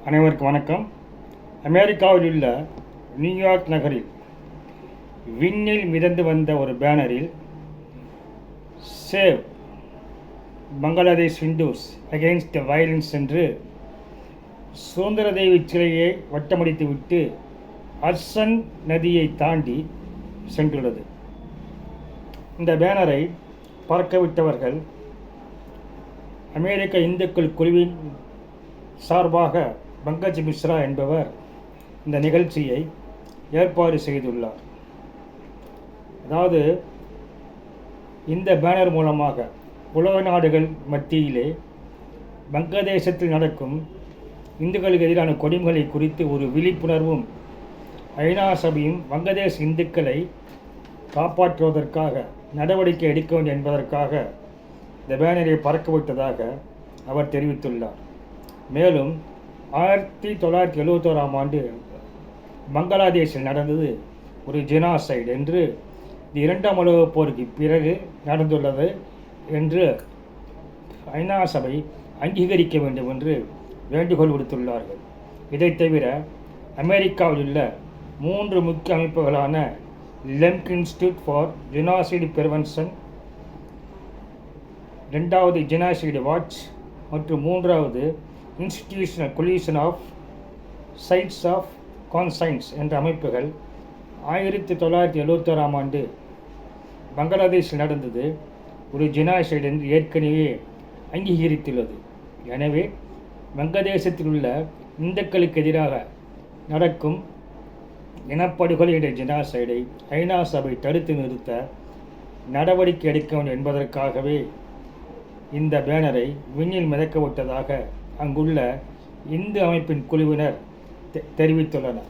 அனைவருக்கும் வணக்கம். அமெரிக்காவில் உள்ள நியூயார்க் நகரில் விண்ணில் மிதந்து வந்த ஒரு பேனரில் save Bangladesh Hindus against violence என்று சுதந்திர தேவி சிலையை வட்டமடித்துவிட்டு ஹட்சன் நதியை தாண்டி சென்றுள்ளது. இந்த பேனரை பறக்கவிட்டவர்கள் அமெரிக்க இந்துக்கள் குழுவின் சார்பாக பங்கஜ் மிஸ்ரா என்பவர் இந்த நிகழ்ச்சியை ஏற்பாடு செய்துள்ளார். அதாவது இந்த பேனர் மூலமாக உலக நாடுகள் மத்தியிலே வங்கதேசத்தில் நடக்கும் இந்துக்களுக்கு எதிரான கொடுமைகளை குறித்து ஒரு விழிப்புணர்வும் ஐநா சபையும் வங்கதேச இந்துக்களை காப்பாற்றுவதற்காக நடவடிக்கை எடுக்க வேண்டும் என்பதற்காக இந்த பேனரை பறக்கவிட்டதாக அவர் தெரிவித்துள்ளார். மேலும் 1971ஆம் ஆண்டு பங்களாதேஷில் நடந்தது ஒரு ஜெனோசைடு என்று இரண்டாம் உலகப் போருக்கு பிறகு நடந்துள்ளது என்று ஐநா சபை அங்கீகரிக்க வேண்டும் என்று வேண்டுகோள் விடுத்துள்ளார்கள். இதைத் தவிர அமெரிக்காவில் உள்ள 3 முக்கிய அமைப்புகளான Lemkin Institute for Genocide Prevention, 2வது ஜெனோசைடு வாட்ச் மற்றும் 3வது Institutional Coalition of Sites of Conscience என்ற அமைப்புகள் 1971ஆம் ஆண்டு பங்களாதேஷில் நடந்தது ஒரு ஜெனோசைடு என்று ஏற்கனவே அங்கீகரித்துள்ளது. எனவே வங்கதேசத்தில் உள்ள இந்துக்களுக்கு எதிராக நடக்கும் இனப்படுகொலை என்ற ஜெனோசைடை ஐநா சபை தடுத்து நிறுத்த நடவடிக்கை எடுக்க வேண்டும் என்பதற்காகவே இந்த பேனரை விண்ணில் மிதக்க விட்டதாக அங்குள்ள இந்து அமைப்பின் குழுவினர் தெரிவித்துள்ளனர்.